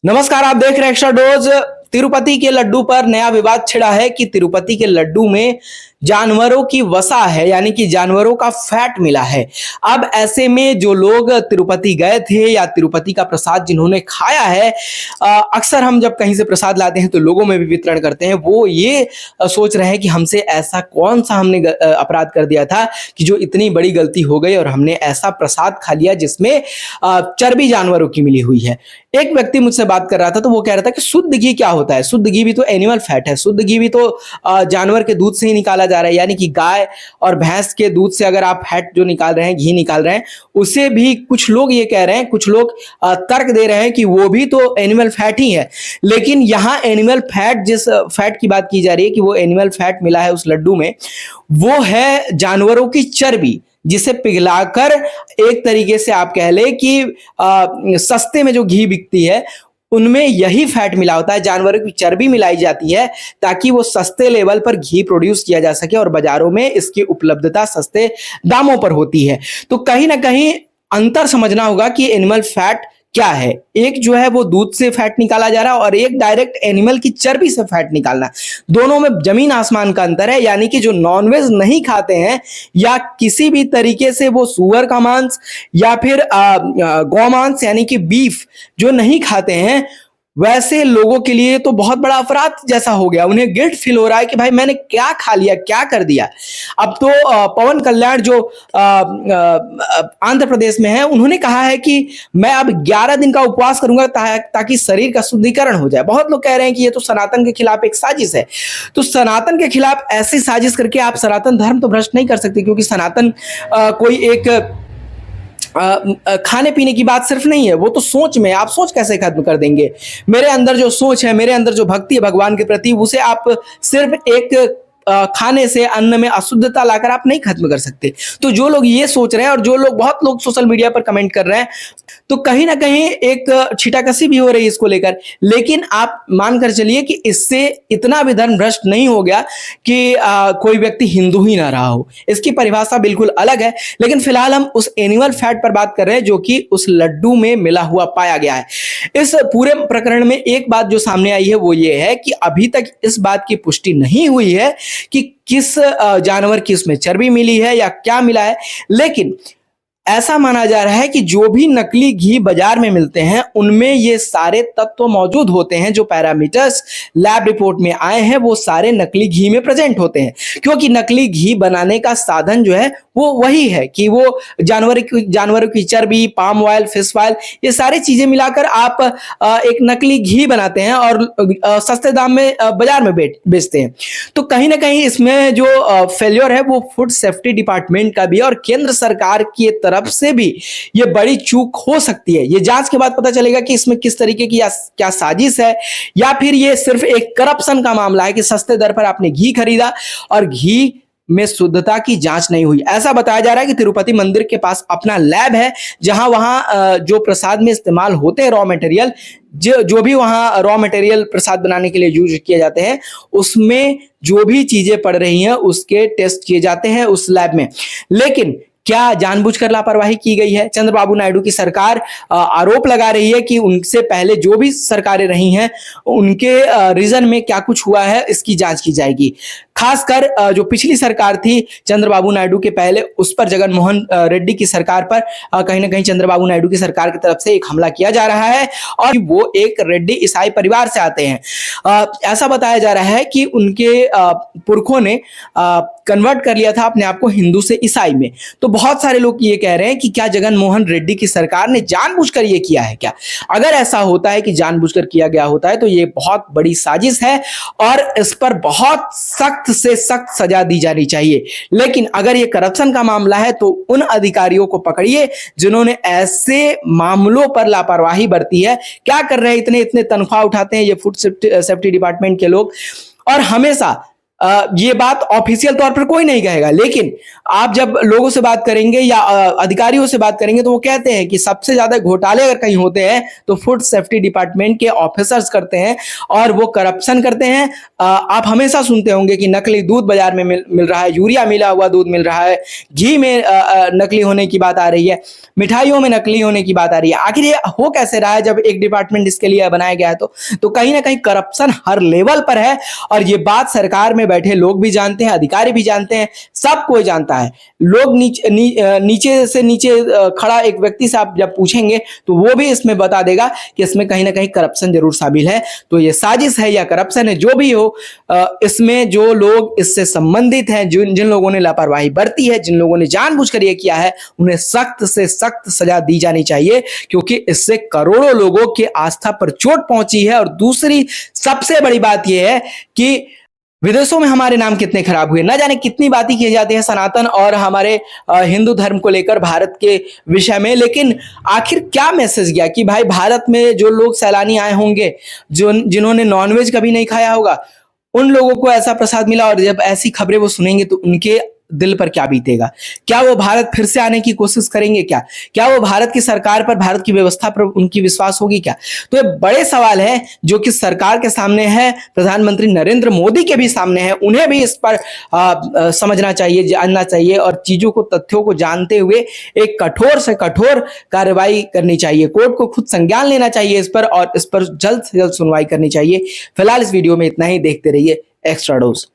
नमस्कार, आप देख रहे हैं एक्स्ट्रा डोज। तिरुपति के लड्डू पर नया विवाद छिड़ा है कि तिरुपति के लड्डू में जानवरों की वसा है, यानी कि जानवरों का फैट मिला है। अब ऐसे में जो लोग तिरुपति गए थे या तिरुपति का प्रसाद जिन्होंने खाया है, अक्सर हम जब कहीं से प्रसाद लाते हैं तो लोगों में भी वितरण करते हैं, वो ये सोच रहे हैं कि हमसे ऐसा कौन सा हमने अपराध कर दिया था कि जो इतनी बड़ी गलती हो गई और हमने ऐसा प्रसाद खा लिया जिसमें चर्बी जानवरों की मिली हुई है। एक व्यक्ति मुझसे बात कर रहा था तो वो कह रहा था कि शुद्ध घी क्या होता है? शुद्ध घी भी तो एनिमल फैट है, शुद्ध घी भी तो जानवर के दूध से ही निकाला जा रहा है, यानी कि गाय और भैंस के दूध से अगर आप फैट जो निकाल रहे हैं, घी निकाल रहे हैं, उसे भी कुछ लोग ये कह रहे हैं, कुछ लोग तर्क दे रहे हैं कि वो भी तो एनिमल फैट ही है। लेकिन यहाँ एनिमल फैट, जिस फैट की बात की जा रही है कि वो एनिमल फैट मिला है उस लड्डू में, वो है जानवरों की चर्बी, जिसे पिघलाकर एक तरीके से आप कह ले कि सस्ते में जो घी बिकती है उनमें यही फैट मिला होता है, जानवरों की चर्बी मिलाई जाती है ताकि वो सस्ते लेवल पर घी प्रोड्यूस किया जा सके और बाजारों में इसकी उपलब्धता सस्ते दामों पर होती है। तो कहीं ना कहीं अंतर समझना होगा कि एनिमल फैट क्या है। एक जो है वो दूध से फैट निकाला जा रहा है और एक डायरेक्ट एनिमल की चर्बी से फैट निकालना, दोनों में जमीन आसमान का अंतर है। यानी कि जो नॉनवेज नहीं खाते हैं या किसी भी तरीके से वो सुअर का मांस या फिर गौमांस यानी कि बीफ जो नहीं खाते हैं, वैसे लोगों के लिए तो बहुत बड़ा अपराध जैसा हो गया। उन्हें गिल्ट फील हो रहा है कि भाई मैंने क्या खा लिया, क्या कर दिया। अब तो पवन कल्याण जो आंध्र प्रदेश में है, उन्होंने कहा है कि मैं अब 11 दिन का उपवास करूंगा ताकि शरीर का शुद्धिकरण हो जाए। बहुत लोग कह रहे हैं कि ये तो सनातन के खिलाफ एक साजिश है। तो सनातन के खिलाफ ऐसी साजिश करके आप सनातन धर्म तो भ्रष्ट नहीं कर सकते, क्योंकि सनातन कोई एक खाने पीने की बात सिर्फ नहीं है, वो तो सोच में। आप सोच कैसे खत्म कर देंगे? मेरे अंदर जो सोच है, मेरे अंदर जो भक्ति है भगवान के प्रति, उसे आप सिर्फ एक खाने से, अन्न में अशुद्धता लाकर आप नहीं खत्म कर सकते। तो जो लोग ये सोच रहे हैं और जो लोग, बहुत लोग सोशल मीडिया पर कमेंट कर रहे हैं, तो कहीं ना कहीं एक छिटाकसी भी हो रही है इसको लेकर। लेकिन आप मानकर चलिए कि इससे इतना भी धर्म भ्रष्ट नहीं हो गया कि कोई व्यक्ति हिंदू ही ना रहा हो। इसकी परिभाषा बिल्कुल अलग है। लेकिन फिलहाल हम उस एनिमल फैट पर बात कर रहे हैं जो कि उस लड्डू में मिला हुआ पाया गया है। इस पूरे प्रकरण में एक बात जो सामने आई है वो ये है कि अभी तक इस बात की पुष्टि नहीं हुई है कि किस जानवर की उसमें चर्बी मिली है या क्या मिला है। लेकिन ऐसा माना जा रहा है कि जो भी नकली घी बाजार में मिलते हैं उनमें ये सारे तत्व मौजूद होते हैं। जो पैरामीटर्स लैब रिपोर्ट में आए हैं वो सारे नकली घी में प्रेजेंट होते हैं, क्योंकि नकली घी बनाने का साधन जो है वो वही है कि वो जानवरों की चर्बी, पाम ऑयल, फिश ऑयल, ये सारी चीजें मिलाकर आप एक नकली घी बनाते हैं और सस्ते दाम में बाजार में बेचते हैं। तो कहीं ना कहीं इसमें जो फेल्योर है वो फूड सेफ्टी डिपार्टमेंट का भी और केंद्र सरकार की तरफ से भी ये बड़ी चूक हो सकती है। ये जांच के बाद पता चलेगा कि इसमें किस तरीके की क्या साजिश है, या फिर ये सिर्फ एक करप्शन का मामला है कि सस्ते दर पर आपने घी खरीदा और घी में शुद्धता की जांच नहीं हुई। ऐसा बताया जा रहा है कि तिरुपति मंदिर के पास अपना लैब है, जहां वहां जो प्रसाद में इस्तेमाल होते हैं रॉ मटेरियल, जो भी वहां रॉ मटेरियल प्रसाद बनाने के लिए यूज किए जाते हैं, उसमें जो भी चीजें पड़ रही हैं उसके टेस्ट किए जाते हैं उस लैब में। लेकिन क्या जानबूझकर लापरवाही की गई है? चंद्रबाबू नायडू की सरकार आरोप लगा रही है कि उनसे पहले जो भी सरकारें रही हैं उनके रीजन में क्या कुछ हुआ है, इसकी जांच की जाएगी। खासकर जो पिछली सरकार थी चंद्रबाबू नायडू के पहले, उस पर जगनमोहन रेड्डी की सरकार पर कहीं ना कहीं चंद्रबाबू नायडू की सरकार की तरफ से एक हमला किया जा रहा है और वो एक रेड्डी ईसाई परिवार से आते हैं। ऐसा बताया जा रहा है कि उनके पुरखों ने कन्वर्ट कर लिया था अपने आप को हिंदू से ईसाई में। तो बहुत सारे लोग ये कह रहे हैं कि क्या जगनमोहन रेड्डी की सरकार ने जानबूझकर ये किया है क्या? अगर ऐसा होता है कि जानबूझकर किया गया होता है तो ये बहुत बड़ी साजिश है और इस पर बहुत सख्त से सख्त सजा दी जानी चाहिए। लेकिन अगर ये करप्शन का मामला है तो उन अधिकारियों को पकड़िए जिन्होंने ऐसे मामलों पर लापरवाही बरती है। क्या कर रहे हैं? इतने इतने तनख्वाह उठाते हैं ये फूड सेफ्टी डिपार्टमेंट के लोग और हमेशा ये बात ऑफिशियल तौर पर कोई नहीं कहेगा, लेकिन आप जब लोगों से बात करेंगे या अधिकारियों से बात करेंगे तो वो कहते हैं कि सबसे ज्यादा घोटाले अगर कहीं होते हैं तो फूड सेफ्टी डिपार्टमेंट के ऑफिसर्स करते हैं और वो करप्शन करते हैं। आप हमेशा सुनते होंगे कि नकली दूध बाजार में मिल रहा है, यूरिया मिला हुआ दूध मिल रहा है, घी में नकली होने की बात आ रही है, मिठाइयों में नकली होने की बात आ रही है। आखिर ये हो कैसे रहा है जब एक डिपार्टमेंट इसके लिए बनाया गया है? तो कहीं ना कहीं करप्शन हर लेवल पर है और ये बात सरकार में बैठे लोग भी जानते हैं, अधिकारी भी जानते हैं, सब कोई जानता है। लोग नीचे से नीचे खड़ा एक व्यक्ति से आप जब पूछेंगे तो वो भी इसमें बता देगा कि इसमें कहीं ना कहीं करप्शन जरूर शामिल है। तो ये साजिश है या करप्शन है, जो भी हो, इसमें जो लोग इससे संबंधित हैं, जिन लोगों ने लापरवाही बरती है, जिन लोगों ने जानबूझकर ये किया है, उन्हें सख्त से सख्त सजा दी जानी चाहिए, क्योंकि इससे करोड़ों लोगों की आस्था पर चोट पहुंची है। और दूसरी सबसे बड़ी बात यह है कि विदेशों में हमारे नाम कितने खराब हुए, ना जाने कितनी बातें की जाती है सनातन और हमारे हिंदू धर्म को लेकर, भारत के विषय में, लेकिन आखिर क्या मैसेज गया कि भाई भारत में जो लोग सैलानी आए होंगे, जिन्होंने नॉनवेज कभी नहीं खाया होगा, उन लोगों को ऐसा प्रसाद मिला और जब ऐसी खबरें वो सुनेंगे तो उनके दिल पर क्या बीतेगा? क्या वो भारत फिर से आने की कोशिश करेंगे? क्या वो भारत की सरकार पर, भारत की व्यवस्था पर उनकी विश्वास होगी क्या? तो ये बड़े सवाल है जो कि सरकार के सामने है, प्रधानमंत्री नरेंद्र मोदी के भी सामने है। उन्हें भी इस पर समझना चाहिए, जानना चाहिए और चीजों को, तथ्यों को जानते हुए एक कठोर से कठोर कार्रवाई करनी चाहिए। कोर्ट को खुद संज्ञान लेना चाहिए इस पर और इस पर जल्द से जल्द सुनवाई करनी चाहिए। फिलहाल इस वीडियो में इतना ही। देखते रहिए एक्स्ट्रा डोज।